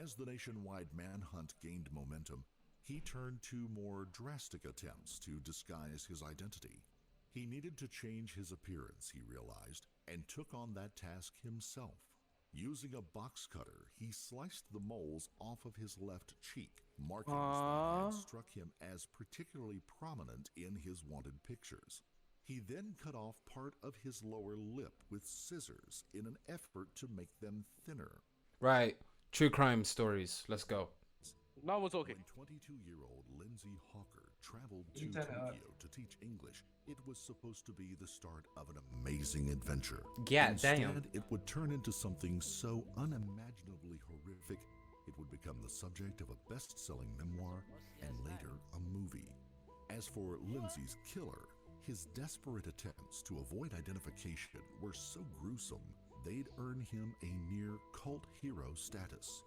As the nationwide manhunt gained momentum, he turned to more drastic attempts to disguise his identity. He needed to change his appearance, he realized, and took on that task himself. Using a box cutter, he sliced the moles off of his left cheek, markings that had struck him as particularly prominent in his wanted pictures. He then cut off part of his lower lip with scissors in an effort to make them thinner. Right. True crime stories. Let's go. Now we're talking. When 22-year-old Lindsay Hawker traveled to Tokyo to teach English, it was supposed to be the start of an amazing adventure. Yeah, Instead, damn. it would turn into something so unimaginably horrific, it would become the subject of a best-selling memoir and later a movie. As for Lindsay's killer, his desperate attempts to avoid identification were so gruesome, they'd earn him a near cult hero status.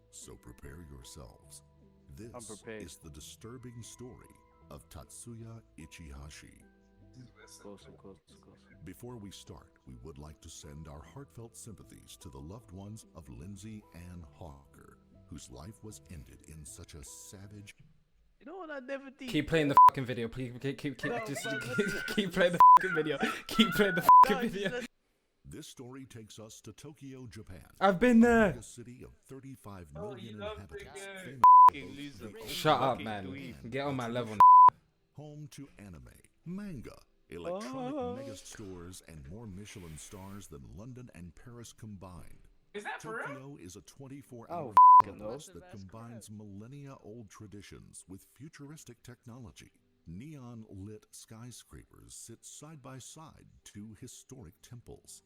So prepare yourselves. This is the disturbing story of Tatsuya Ichihashi. Close. Before we start, we would like to send our heartfelt sympathies to the loved ones of Lindsay Ann Hawker, whose life was ended in such a savage... You know what I never did? Keep playing the fucking video. Please keep No, just but keep playing the fucking video. Keep playing the fucking video. This story takes us to Tokyo, Japan. I've been there. A city of 35 million inhabitants. Shut up, man. Get on my level. Home to anime, manga, electronic mega stores, and more Michelin stars than London and Paris combined. Is that for real? Tokyo is a 24-hour place that combines millennia-old traditions with futuristic technology. Neon-lit skyscrapers sit side by side to historic temples.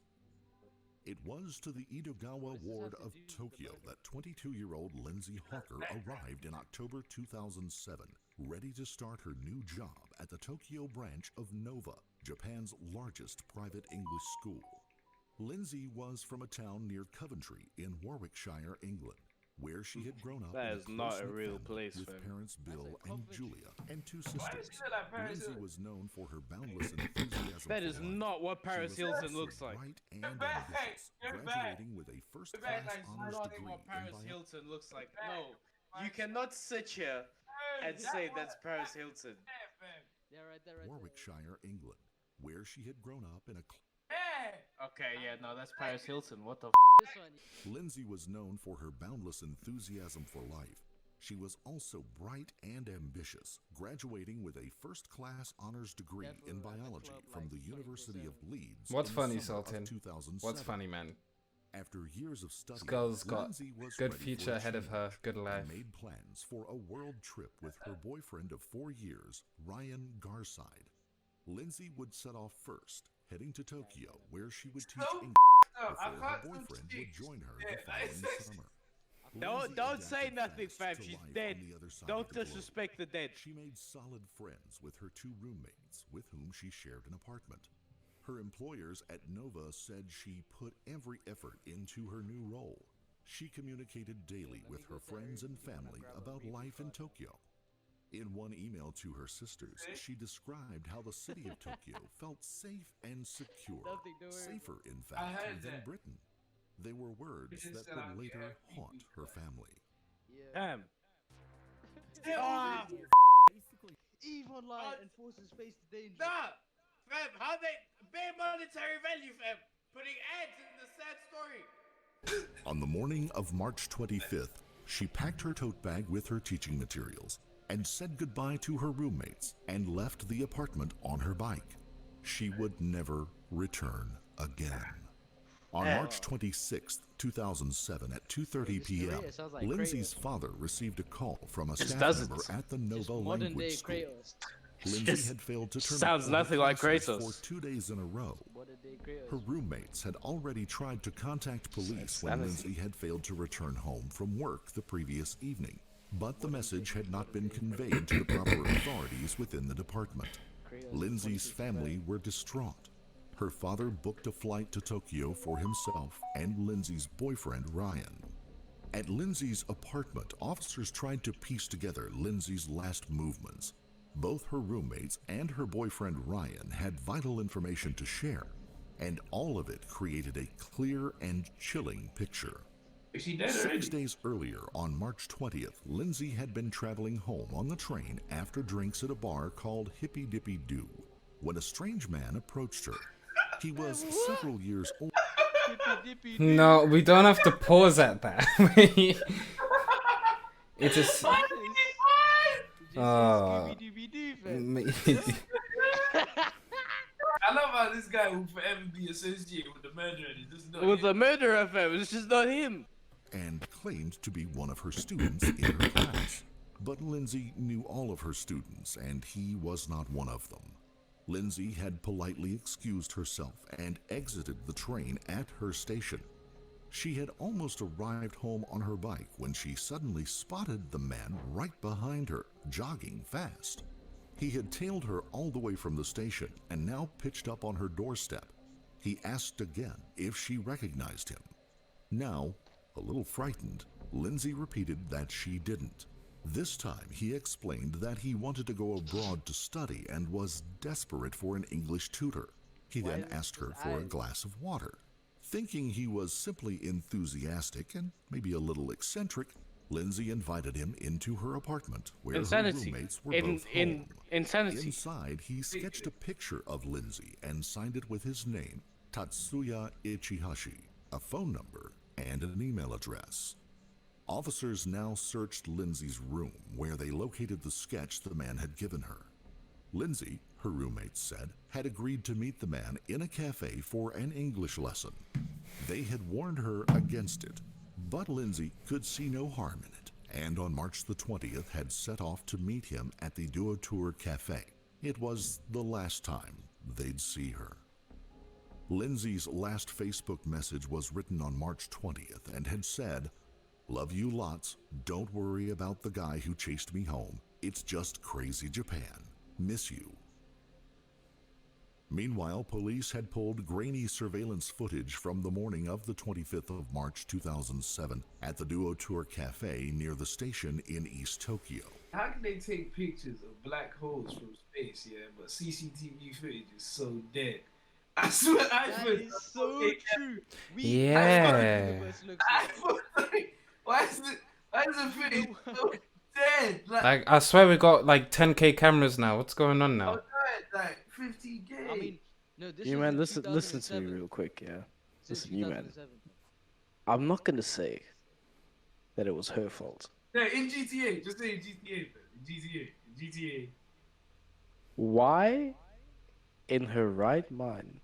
It was to the Edogawa ward of Tokyo that 22-year-old Lindsay Hawker arrived in October 2007, ready to start her new job at the Tokyo branch of Nova, Japan's largest private English school. Lindsay was from a town near Coventry in Warwickshire, England, where she had grown up. That in is not a close-knit real family place, with fam. parents Bill and Julia and two sisters. still at Paris Lindsay Hilton? was known for her boundless enthusiasm. That for is life. not what Paris She was Hilton also looks like. bright and Get back! ambitious, Get back! graduating with a Get back, first-class like, honors not degree What Paris in Hilton looks like. Back. No, you cannot sit here and say that's Paris Hilton. Warwickshire, England, where she had grown up in a Okay, yeah, no, that's Paris Hilton. What the Lindsay was known for her boundless enthusiasm for life. She was also bright and ambitious, graduating with a first-class honors degree in biology from the University of Leeds. What's in the funny, summer of Sultan? 2007. What's funny, man? After years of study, This girl's got Lindsay was good ready future for ahead of her. change Good life. and made plans for a world trip with her boyfriend of 4 years, Ryan Garside. Lindsay would set off first, heading to Tokyo, where she would teach English before her boyfriend would join her the following summer. Don't say adapted nothing, fast fam. to She's life dead. on the other side Don't of the globe. disrespect the dead. She made solid friends with her two roommates, with whom she shared an apartment. Her employers at Nova said she put every effort into her new role. She communicated daily with her friends and family about life in Tokyo. In one email to her sisters, she described how the city of Tokyo felt safe and secure, safer, in fact, than Britain. They were words that would later haunt her family. Damn. EVE Online enforces face the danger. Nah, fam, how they bare monetary value, fam? Putting ads in the sad story. On the morning of March 25th, she packed her tote bag with her teaching materials and said goodbye to her roommates and left the apartment on her bike. She would never return again. On March 26th, 2007 at 2:30 p.m., Lindsay's father received a call from a staff member at the Nova Modern day language school. Kratos. Lindsay had failed to turn sounds up for nothing like classes Kratos. for 2 days in a row. Modern day Kratos. Her roommates had already tried to contact police when Lindsay had failed to return home from work the previous evening, but the message had not been conveyed to the proper authorities within the department. Lindsay's family were distraught. Her father booked a flight to Tokyo for himself and Lindsay's boyfriend, Ryan. At Lindsay's apartment, officers tried to piece together Lindsay's last movements. Both her roommates and her boyfriend, Ryan, had vital information to share, and all of it created a clear and chilling picture. Is she dead 6 already? days earlier, on March 20th, Lindsay had been traveling home on the train after drinks at a bar called Hippy Dippy Doo when a strange man approached her. He was several years old. Dippy dippy No, we don't have to pause at that. It's a. Oh. Scooby Dooby Doo, fam. I love how this guy will forever be associated with the murderer. It's just not With him. the murderer, fam. It's just not him. And claimed to be one of her students in her class. But Lindsay knew all of her students, and he was not one of them. Lindsay had politely excused herself and exited the train at her station. She had almost arrived home on her bike when she suddenly spotted the man right behind her, jogging fast. He had tailed her all the way from the station and now pitched up on her doorstep. He asked again if she recognized him. Now, a little frightened, Lindsay repeated that she didn't. This time, he explained that he wanted to go abroad to study and was desperate for an English tutor. He then asked her for a glass of water. Thinking he was simply enthusiastic and maybe a little eccentric, Lindsay invited him into her apartment, where Insanity. her roommates were both home. Insanity. Inside, he sketched a picture of Lindsay and signed it with his name, Tatsuya Ichihashi, a phone number, and an email address. Officers now searched Lindsay's room, where they located the sketch the man had given her. Lindsay, her roommates said, had agreed to meet the man in a cafe for an English lesson. They had warned her against it, but Lindsay could see no harm in it, and on March the 20th had set off to meet him at the Duotour Cafe. It was the last time they'd see her. Lindsay's last Facebook message was written on March 20th and had said, "Love you lots. Don't worry about the guy who chased me home. It's just crazy Japan. Miss you." Meanwhile, police had pulled grainy surveillance footage from the morning of the 25th of March 2007 at the Duotour Cafe near the station in East Tokyo. How can they take pictures of black holes from space, yeah, but CCTV footage is so dead? I swear, That is so true. Yeah. Why is the footage so dead? Like, I swear we got like 10K cameras now. What's going on now? Like 50K. I mean, no, this You was man, in listen to me 2007. real quick, yeah. This is Listen, you man. 2007. I'm not gonna say that it was her fault. No, in GTA, just say in GTA, bro. In GTA. Why, in her right mind,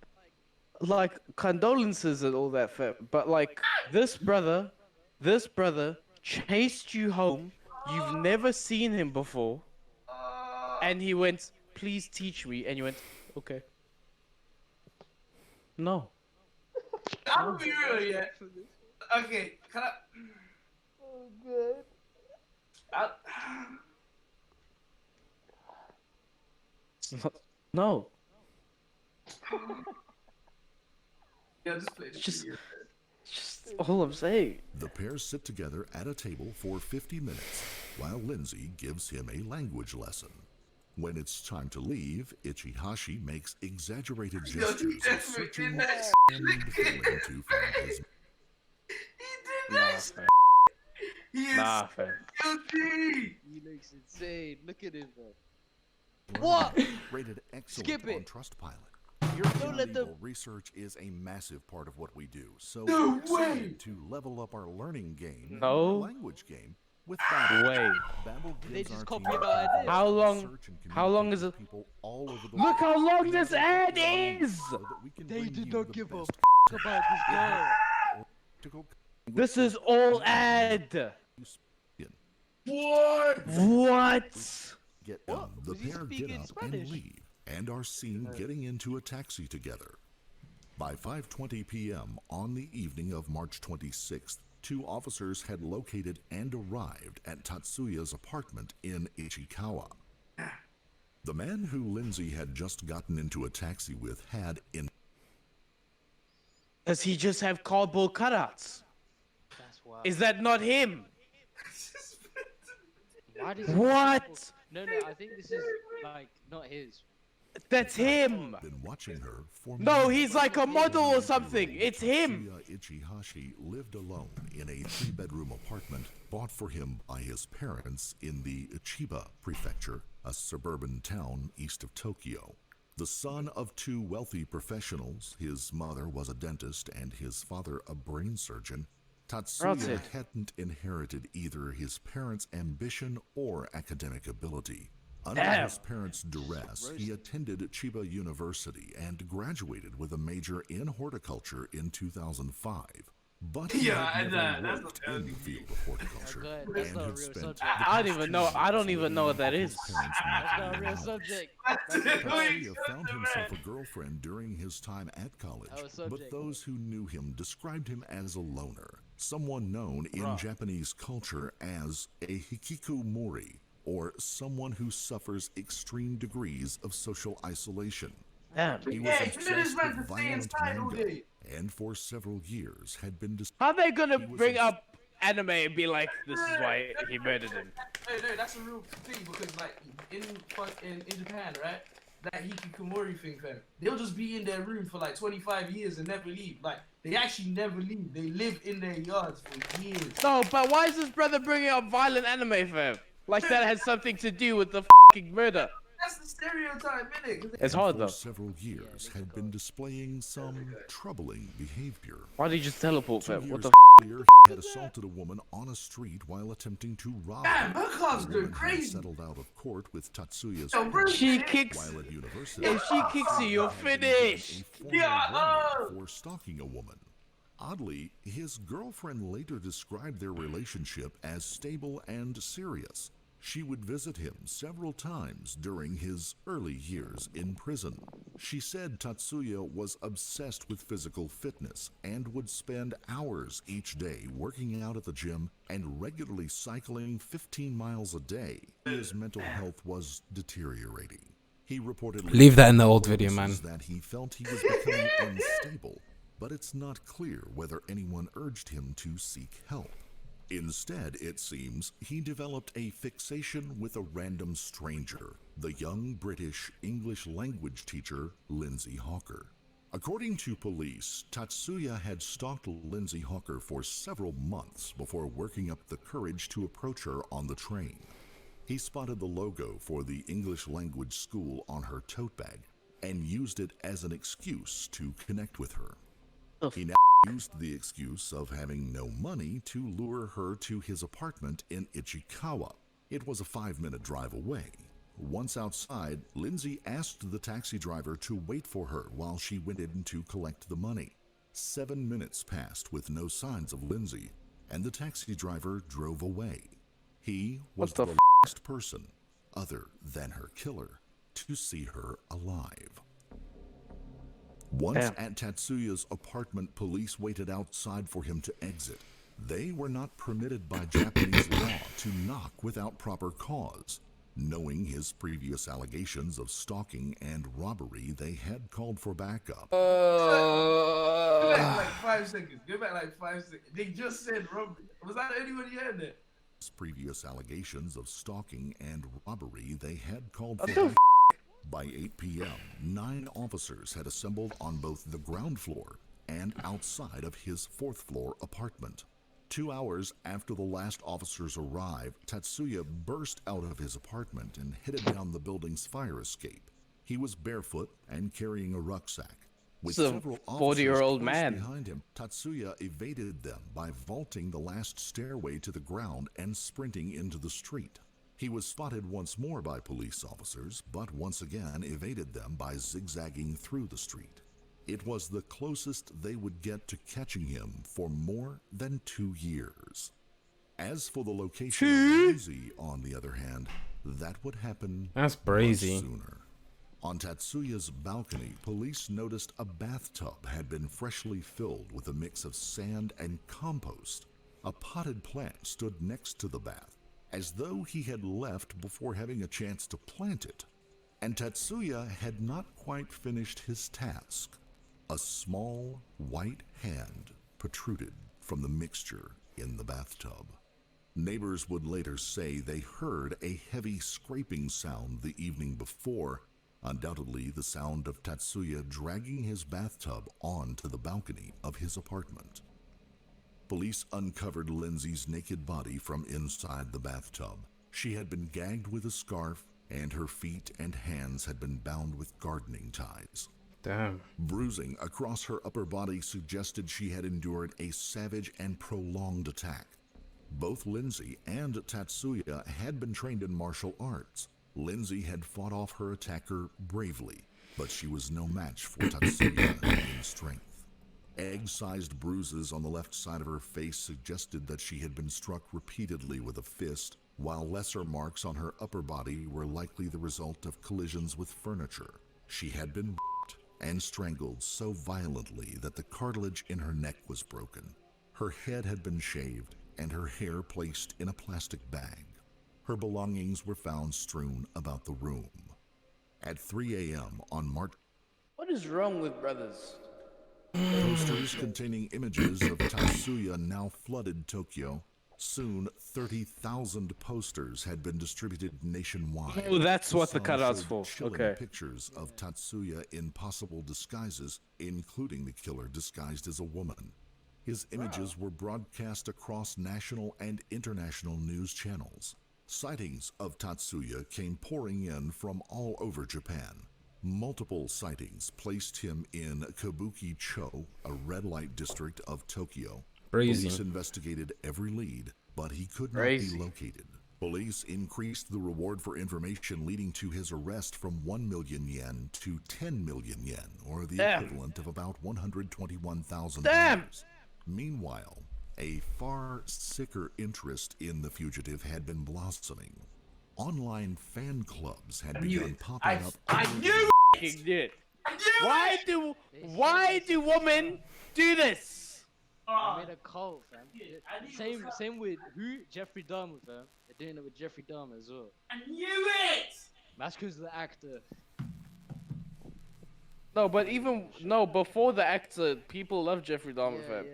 like condolences and all that, but like this brother chased you home. You've never seen him before, and he went, "Please teach me," and you went, "Okay." No. I'm gonna be real, yeah. Okay, can I? Oh god. No. Yeah, just play this. Just all I'm saying. The pair sit together at a table for 50 minutes while Lindsay gives him a language lesson. When it's time to leave, Ichihashi makes exaggerated gestures of searching and failing to find his. He is Nah, fam. guilty. He looks insane. Look at him, bro. What? Rated excellent Skip it. on Trustpilot. Your Don't let them- legal research is a massive part of what we do, so No we're excited way. to level up our learning game, No. our language game, with Babbel. Way. Babbel They gives just our copy team our idea. How long- search and how long communicate is with it- people all over the Look how long this world ad around is! so that we can They bring did you not the give a best about this girl. to go This is all ad. What? What? Get What? done. The Was he pair get speaking up Spanish? and leave, and are seen getting into a taxi together. By 5:20 p.m. on the evening of March 26th, two officers had located and arrived at Tatsuya's apartment in Ichikawa. The man who Lindsay had just gotten into a taxi with had in Does he just have cardboard cutouts? That's wild. Is that not him? Why does he What? No, I think this is like not his. That's him. Been watching her for No, months. he's like a model or something. It's him. Tatsuya Ichihashi lived alone in a 3-bedroom apartment bought for him by his parents in the Chiba Prefecture, a suburban town east of Tokyo. The son of 2 wealthy professionals, his mother was a dentist and his father a brain surgeon, Tatsuya hadn't inherited either his parents' ambition or academic ability. Under his parents' duress, he attended Chiba University and graduated with a major in horticulture in 2005. But he had never worked in the field of horticulture and had spent I don't even know. I don't even know what that is. That's not a real subject. Tatsuya found himself a girlfriend during his time at college, was but subject. those who knew him described him as a loner, someone known in Japanese culture as a hikikomori, or someone who suffers extreme degrees of social isolation. Damn. He was obsessed with violent manga, and for several years had been How they gonna bring up anime and be like, this is why he murdered him? Hey, that's a real thing because like in Japan, right? That hikikomori thing, fam. They'll just be in their room for like 25 years and never leave. Like they actually never leave. They live in their yards for years. No, but why is this brother bringing up violent anime, fam? Like that has something to do with the fucking murder. That's the stereotype, innit? It's hard for though. several years had been displaying some troubling behavior. Why did you just teleport, 2 fam? What years the earlier, he had assaulted a woman on a street while attempting to rob Damn, her. her car's The going woman had crazy. settled out of court with Tatsuya's Yo, bro, parents She kicks. while at university. If she kicks you, you're Tatsuya had been given finished. a formal Yeah, warning for stalking a woman. Oddly, his girlfriend later described their relationship as stable and serious. She would visit him several times during his early years in prison. She said Tatsuya was obsessed with physical fitness and would spend hours each day working out at the gym and regularly cycling 15 miles a day. His mental health was deteriorating. He reportedly Leave that in the old video, man. that he felt he was becoming unstable, but it's not clear whether anyone urged him to seek help. Instead, it seems, he developed a fixation with a random stranger, the young British English language teacher, Lindsay Hawker. According to police, Tatsuya had stalked Lindsay Hawker for several months before working up the courage to approach her on the train. He spotted the logo for the English language school on her tote bag and used it as an excuse to connect with her. He now used the excuse of having no money to lure her to his apartment in Ichikawa. It was a 5-minute drive away. Once outside, Lindsay asked the taxi driver to wait for her while she went in to collect the money. 7 minutes passed with no signs of Lindsay, and the taxi driver drove away. He was What the the last person, other than her killer, to see her alive. Once at Tatsuya's apartment, police waited outside for him to exit. They were not permitted by Japanese law to knock without proper cause. Knowing his previous allegations of stalking and robbery, they had called for backup. Go back like 5 seconds. Go back like 5 seconds. They just said robbery. Was that anyone you heard that? Previous allegations of stalking and robbery, they had called for What the backup. By 8 p.m., 9 officers had assembled on both the ground floor and outside of his 4th floor apartment. 2 hours after the last officers arrived, Tatsuya burst out of his apartment and headed down the building's fire escape. He was barefoot and carrying a rucksack. With This is a several 40-year-old officers close man. behind him, Tatsuya evaded them by vaulting the last stairway to the ground and sprinting into the street. He was spotted once more by police officers, but once again evaded them by zigzagging through the street. It was the closest they would get to catching him for more than 2 years. As for the location of Lindsay, on the other hand, that would happen That's much brazy. sooner. On Tatsuya's balcony, police noticed a bathtub had been freshly filled with a mix of sand and compost. A potted plant stood next to the bath, as though he had left before having a chance to plant it. And Tatsuya had not quite finished his task. A small white hand protruded from the mixture in the bathtub. Neighbors would later say they heard a heavy scraping sound the evening before, Undoubtedly, the sound of Tatsuya dragging his bathtub onto the balcony of his apartment. Police uncovered Lindsay's naked body from inside the bathtub. She had been gagged with a scarf, and her feet and hands had been bound with gardening ties. Damn. Bruising across her upper body suggested she had endured a savage and prolonged attack. Both Lindsay and Tatsuya had been trained in martial arts. Lindsay had fought off her attacker bravely, but she was no match for Tatsuya in strength. Egg-sized bruises on the left side of her face suggested that she had been struck repeatedly with a fist, while lesser marks on her upper body were likely the result of collisions with furniture. She had been and strangled so violently that the cartilage in her neck was broken. Her head had been shaved and her hair placed in a plastic bag. Her belongings were found strewn about the room. At 3 a.m. on March... What is wrong with brothers? Posters containing images of Tatsuya now flooded Tokyo. Soon, 30,000 posters had been distributed nationwide. Oh, that's what the Some cutout's showed for. chilling Okay. pictures of Tatsuya in possible disguises, including the killer disguised as a woman. His images were broadcast across national and international news channels. Sightings of Tatsuya came pouring in from all over Japan. Multiple sightings placed him in Kabuki-cho, a red light district of Tokyo. Police Crazy. investigated every lead, but he could not Crazy. be located. Police increased the reward for information, leading to his arrest from 1 million yen to 10 million yen, or the Damn. equivalent of about $121,000. Damn. Meanwhile, a far sicker interest in the fugitive had been blossoming. Online fan clubs had begun popping up. I knew Fucking did. I knew Why do women do this? I made a cult, fam. I knew it Same, was same with who? Jeffrey Dahmer, fam. They're doing it with Jeffrey Dahmer as well. I knew it! That's because of the actor. No, but before the actor, people love Jeffrey Dahmer, Yeah, fam.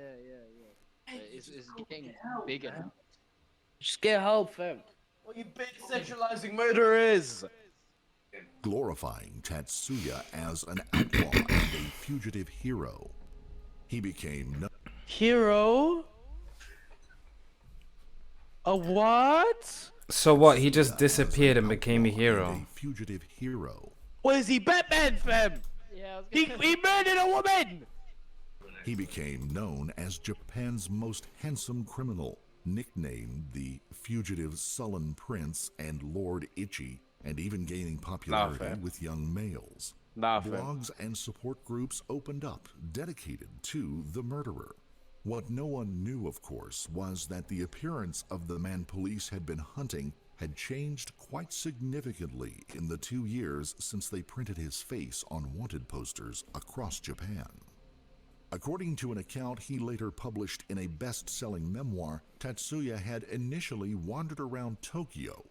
But it's getting bigger now. Just get help, fam. What you big sexualizing murderers? Glorifying Tatsuya as an outlaw and a fugitive hero. He became known Hero? A what? So what? He just disappeared and became a and hero. a fugitive hero. What is he, Batman, fam? Yeah, I was He murdered a woman! He became known as Japan's most handsome criminal, nicknamed the Fugitive Sullen Prince and Lord Ichi, and even gaining popularity fam. with young males. Nah, fam. Blogs and support groups opened up, dedicated to the murderer. What no one knew, of course, was that the appearance of the man police had been hunting had changed quite significantly in the 2 years since they printed his face on wanted posters across Japan. According to an account he later published in a best-selling memoir, Tatsuya had initially wandered around Tokyo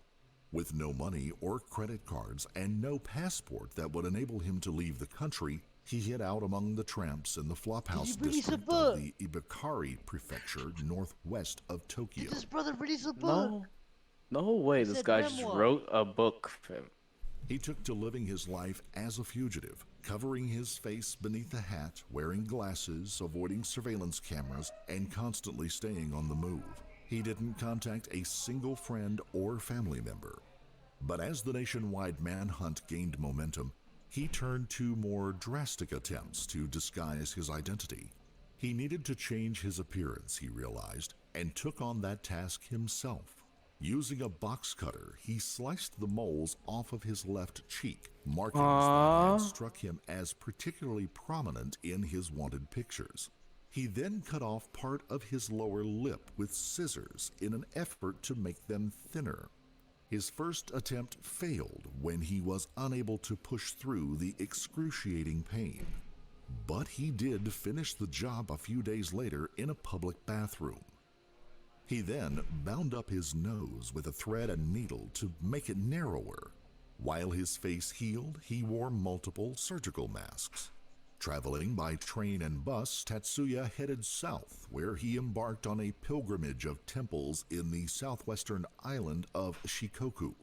with no money or credit cards and no passport that would enable him to leave the country. He hid out among the tramps in the Flophouse release a district book? of the Ibukari prefecture northwest of Tokyo. Did this brother release a book? No. No way, He this said guy just memoir. wrote a book, fam. He took to living his life as a fugitive, covering his face beneath a hat, wearing glasses, avoiding surveillance cameras, and constantly staying on the move. He didn't contact a single friend or family member. But as the nationwide manhunt gained momentum, he turned to more drastic attempts to disguise his identity. He needed to change his appearance, he realized, and took on that task himself. Using a box cutter, he sliced the moles off of his left cheek, markings that had struck him as particularly prominent in his wanted pictures. He then cut off part of his lower lip with scissors in an effort to make them thinner. His first attempt failed when he was unable to push through the excruciating pain. But he did finish the job a few days later in a public bathroom. He then bound up his nose with a thread and needle to make it narrower. While his face healed, he wore multiple surgical masks. Traveling by train and bus, Tatsuya headed south, where he embarked on a pilgrimage of temples in the southwestern island of Shikoku.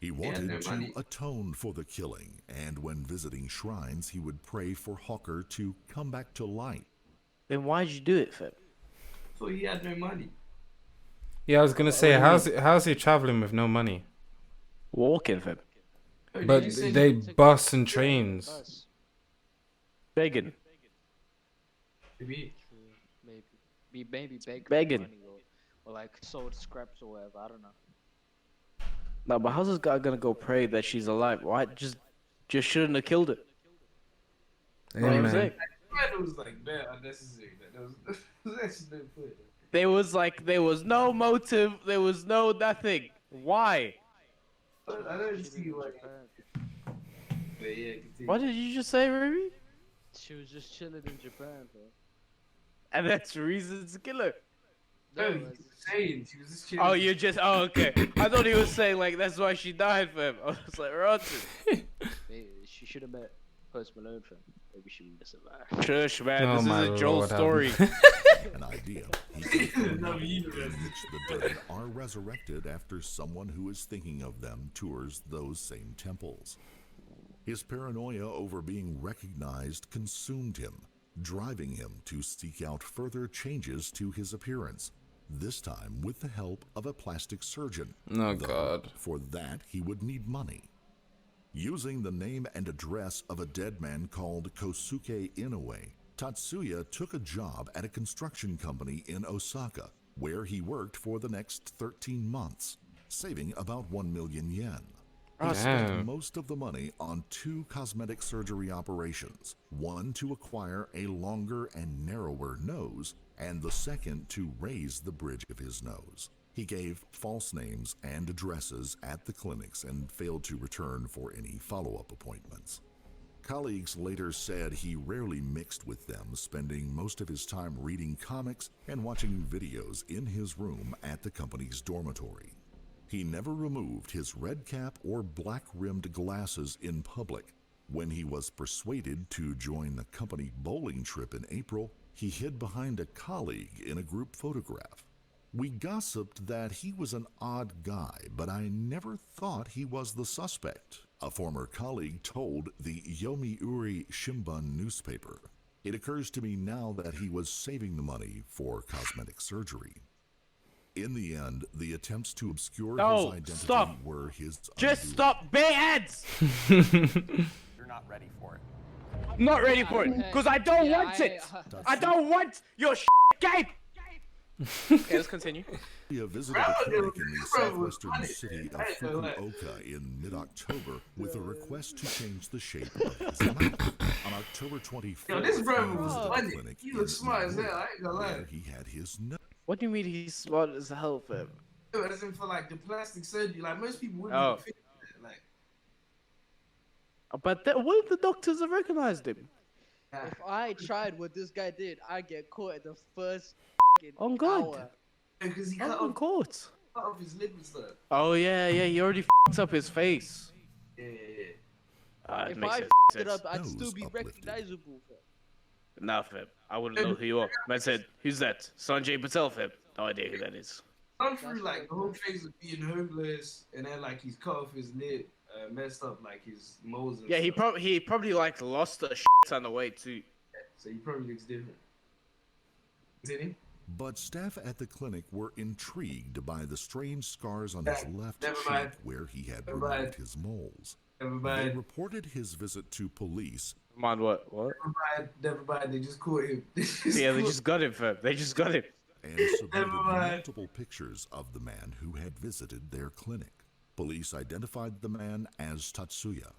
He had wanted no to money. atone for the killing, and when visiting shrines, he would pray for Hawker to come back to light. Then why'd you do it, fam? So he had no money. Yeah, I was gonna say, how's he traveling with no money? Walking, fam. Oh, did But you say they he- bus and trains. Bus. Begging. Maybe. True. Maybe begging. Begging. Money or like sold scraps or whatever. I don't know. No, but how's this guy gonna go pray that she's alive? Why just shouldn't have killed her? Yeah, You know what I'm man. saying? That was like that unnecessary. That was actually no point. There was no motive. There was no nothing. Why? I don't see Chilling in why. Japan. But yeah, continue. What did you just say, Ruby? She was just chilling in Japan, bro. And that's reason to kill her. No, he No, was saying she was just chilling. Oh, you're just. Oh, okay. I thought he was saying like that's why she died, fam. I was like, rotten. She should have met Post Malone, fam. Maybe she would have survived. Shush, man. Oh This my is a Joel Lord, story. An idea he could promote No, in you- which the dead are resurrected after someone who is thinking of them tours those same temples. His paranoia over being recognized consumed him, driving him to seek out further changes to his appearance, this time with the help of a plastic surgeon. Oh, Though, God. For that, he would need money. Using the name and address of a dead man called Kosuke Inoue, Tatsuya took a job at a construction company in Osaka, where he worked for the next 13 months, saving about 1 million yen. He spent Damn. most of the money on 2 cosmetic surgery operations, one to acquire a longer and narrower nose, and the second to raise the bridge of his nose. He gave false names and addresses at the clinics and failed to return for any follow-up appointments. Colleagues later said he rarely mixed with them, spending most of his time reading comics and watching videos in his room at the company's dormitory. He never removed his red cap or black-rimmed glasses in public. When he was persuaded to join the company bowling trip in April, he hid behind a colleague in a group photograph. We gossiped that he was an odd guy, but I never thought he was the suspect, a former colleague told the Yomiuri Shimbun newspaper. It occurs to me now that he was saving the money for cosmetic surgery. In the end, the attempts to obscure No, his identity stop. were his Just undoing. stop bare ads. You're not ready for it. I'm not ready for it because I don't want it. I don't want your game. Okay, let's continue. He visited a clinic in the southwestern city of Fukuoka in mid-October with a request to change the shape of his mouth. On October 24th, Yo, this brother he was visited a funny. clinic He in looks smart as hell. Nagoya, I ain't gonna lie. where he had his nose. What do you mean he's smart as hell, fam? As in for like the plastic surgery, like most people wouldn't Oh. even fit that. Like, But what if the doctors have recognized him? If I tried what this guy did, I'd get caught at the first On God. hour. because he cut Oh, in off, court. cut off his lip and stuff. Oh yeah, he already up his face. Yeah, yeah, yeah. If Makes I sense. it up, I'd Nose still be uplifted. recognizable. Fam. Nah, fam. I wouldn't know who you are. Man said, who's that? Sanjay Patel, fam. No idea who that is. Gone through like the whole phase of being homeless, and then like he's cut off his lip, messed up like his moles. And Yeah, stuff. he probably like lost a ton of weight too. So he probably looks different. Did he? But staff at the clinic were intrigued by the strange scars on his left never cheek mind. where he had Never removed mind. his moles. Never They mind. reported reported his visit to police, Mind what? What? Never mind. Never mind. They just caught him. Yeah, they just got him, fam. They just got him. and submitted mind. multiple pictures of the man who had visited their clinic. Police identified the man as Tatsuya.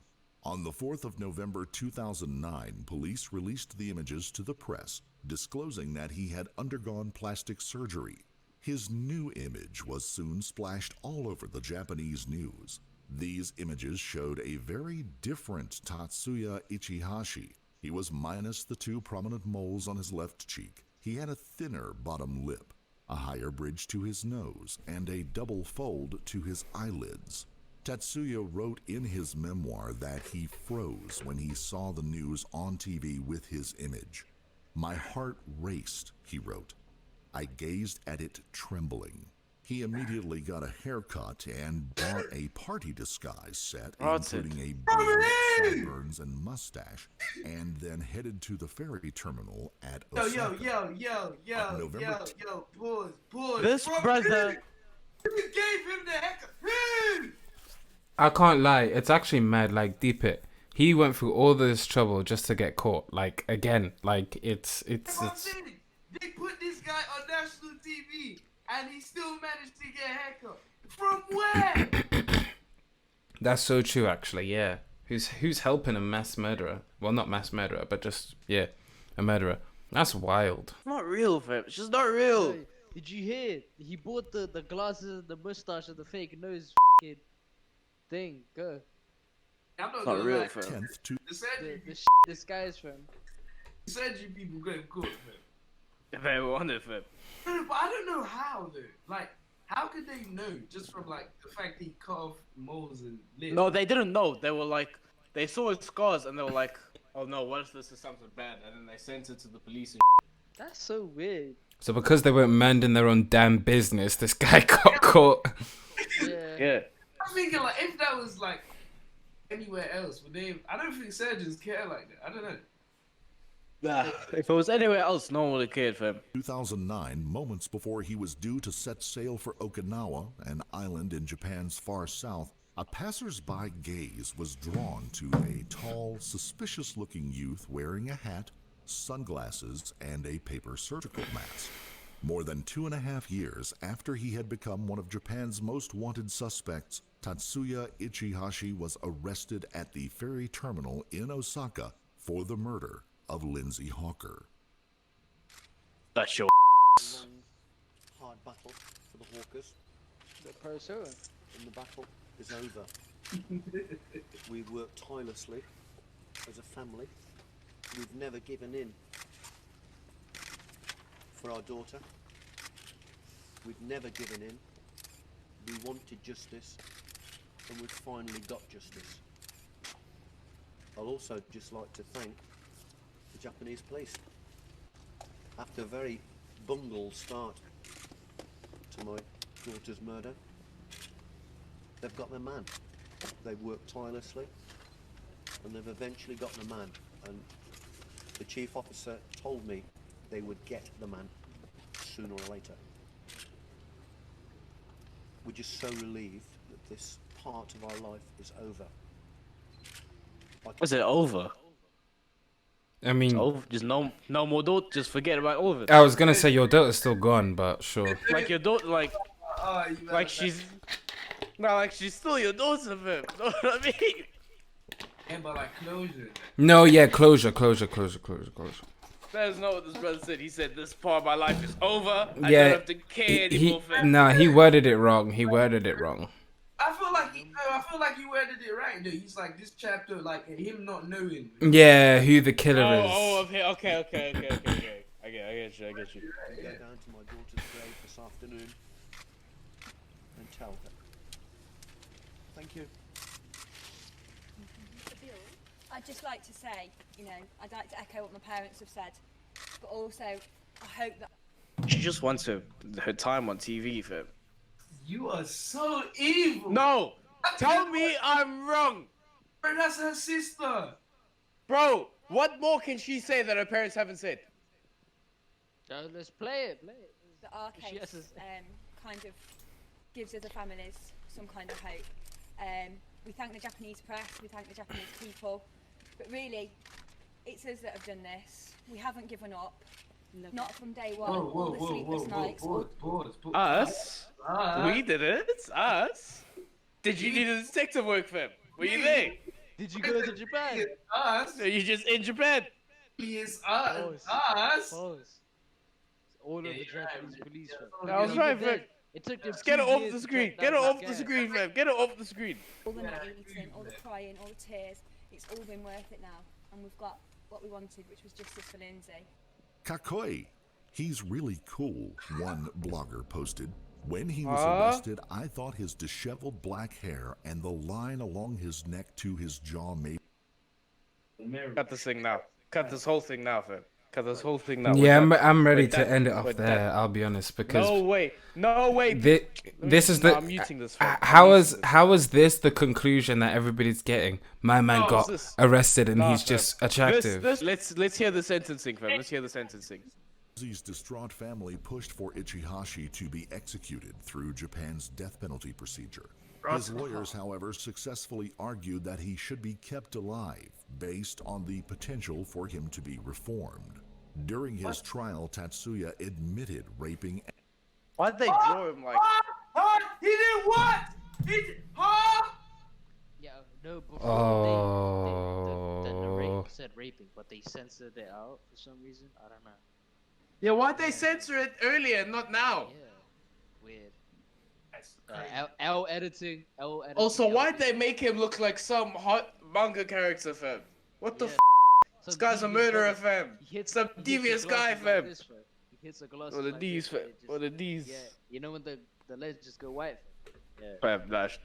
On the 4th of November 2009, police released the images to the press, disclosing that he had undergone plastic surgery. His new image was soon splashed all over the Japanese news. These images showed a very different Tatsuya Ichihashi. He was minus the 2 prominent moles on his left cheek. He had a thinner bottom lip, a higher bridge to his nose, and a double fold to his eyelids. Tatsuya wrote in his memoir that he froze when he saw the news on TV with his image. "My heart raced," he wrote. "I gazed at it trembling. He immediately got a haircut and bought a party disguise set, Rotted. including a beard, sideburns, and mustache, and then headed to the ferry terminal at Osaka. November Boys. This brother. You gave him the haircut. I can't lie, it's actually mad. Like, deep it. He went through all this trouble just to get caught. Like, again, like it's. They put this guy on national TV, and he still managed to get a haircut. From where? That's so true, actually. Yeah. Who's helping a mass murderer? Well, not mass murderer, but just a murderer. That's wild. Not real, fam. It's just not real. Hey, did you hear? He bought the glasses, the mustache, and the fake nose f***ing thing. Go. I'm not Not gonna real, lie. fam. 10th to The surgery, The disguise, fam. surgery people got him caught, man. They want it, fam. No, but I don't know how though. Like, how could they know just from like the fact he cut off moles and lips? No, they didn't know. They were like, they saw his scars and they were like, oh no, what if this is something bad? And then they sent it to the police and That's so weird. So because they weren't minding their own damn business, this guy got caught. Yeah. yeah. I'm thinking like if that was like anywhere else, would they? I don't think surgeons care like that. I don't know. Nah, if it was anywhere else, no one would have cared, fam. 2009, moments before he was due to set sail for Okinawa, an island in Japan's far south, a passer's-by gaze was drawn to a tall, suspicious-looking youth wearing a hat, sunglasses, and a paper surgical mask. More than 2.5 years after he had become one of Japan's most wanted suspects, Tatsuya Ichihashi was arrested at the ferry terminal in Osaka for the murder of Lindsay Hawker. That's your Long, hard battle for the Hawkers, The persona. and the battle is over. We've worked tirelessly as a family. We've never given in for our daughter. We've never given in. We wanted justice, and we've finally got justice. I'll also just like to thank the Japanese police. After a very bungled start to my daughter's murder, they've got their man. They've worked tirelessly, and they've eventually got the man. And the chief officer told me they would get the man sooner or later. We're just so relieved that this part of our life is over. Was it over? I mean, Over? Just no more daughter. Just forget about all of it. I was gonna say your daughter's still gone, but sure. Like your daughter, like You like she's, no, like she's still your daughter, fam. Know what I mean? Yeah, but like closure. No, yeah, closure. That's not what this brother said. He said this part of my life is over. I Yeah, don't have to care anymore, fam. Nah, he worded it wrong. I feel like he worded it right though. He's like this chapter, like him not knowing. Yeah, who the killer is. Okay. I get you. Go down to my daughter's grave this afternoon and tell her. Thank you. I'd just like to say, I'd like to echo what my parents have said, but also I hope that She just wants her time on TV, fam. You are so evil. No, tell me I'm wrong, Bro, that's her sister. bro. What more can she say that her parents haven't said? Let's play it. that our She case has a- kind of gives other families some kind of hope. We thank the Japanese press, we thank the Japanese people, but really, it's us that have done this. We haven't given up, not from day one. All the sleepless nights. Pause. Us? We did it. It's us. Did you need a detective work, fam? Were you there? Did you go to Japan? Us. Are you just in Japan? It's us. Pause. Us. Pause. All of the Yeah, Japanese yeah. police, fam. That was right, fam. It took them Get it 2 off years the to screen. track Get it down off that the guy. screen, fam. Get it off the screen. All the not eating, all the crying, all the tears. It's all been worth it now, and we've got what we wanted, which was justice for Lindsay. Kakoi. He's really cool, one blogger posted. When he was Huh? arrested, I thought his disheveled black hair and the line along his neck to his jaw made Cut this thing now. Cut this whole thing now, fam. Because this whole thing now. Yeah, I'm ready we're to done, end it off we're there. done. I'll be honest, because No way. No way. this is No, the I'm muting this. fam. I'm how muting is this. how is this the conclusion that everybody's getting? My man No, got this- arrested and Nah, he's fam. just attractive. Let's hear the sentencing, fam. Let's hear the sentencing. Lindsay's distraught family pushed for Ichihashi to be executed through Japan's death penalty procedure. His lawyers, however, successfully argued that he should be kept alive based on the potential for him to be reformed. During his trial, Tatsuya admitted raping. Why'd they draw him like? Huh? He did what? He did, huh? Yeah, no, before the Oh. narrator said raping, but they censored it out for some reason. I don't know. Yeah, why'd they censor it earlier and not now? Yeah, weird. That's crazy. L editing. Also, why'd they make him look like some hot manga character, fam? What the Yeah. f? This guy's a murderer, fam. Some devious guy, fam. He hits a glass Or the like D's, this, fam. but it just- Or the D's. Yeah, you know when the legs just go white. Yeah. Fam, Dash.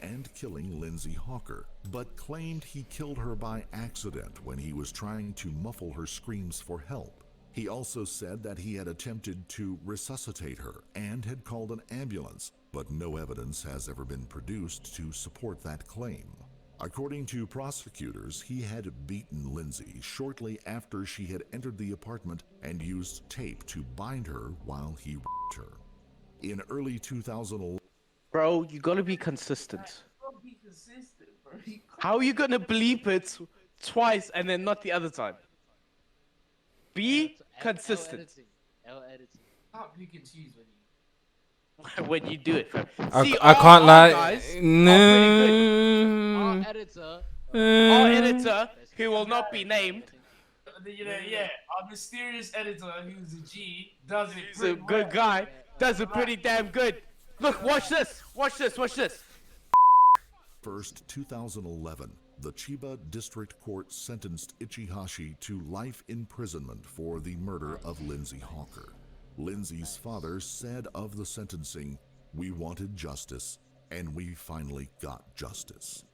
And killing Lindsay Hawker, but claimed he killed her by accident when he was trying to muffle her screams for help. He also said that he had attempted to resuscitate her and had called an ambulance, but no evidence has ever been produced to support that claim. According to prosecutors, he had beaten Lindsay shortly after she had entered the apartment and used tape to bind her while he raped her. In early 2011, Bro, you gotta be consistent. Bro, be consistent, bro. How are you gonna bleep it twice and then not the other time? Be consistent L editing. Stop picking cheese when when you do it, fam. I See, can't our lie. guys are Our No. editor. Our editor, who will not be named, you know, yeah, our mysterious editor, who's a G, does it. he's a pretty good well. guy, does it pretty damn good. Look, watch this, watch this, watch this. 2011, the Chiba District Court sentenced Ichihashi to life imprisonment for the murder of Lindsay Hawker. Lindsay's father said of the sentencing, "We wanted justice, and we finally got justice."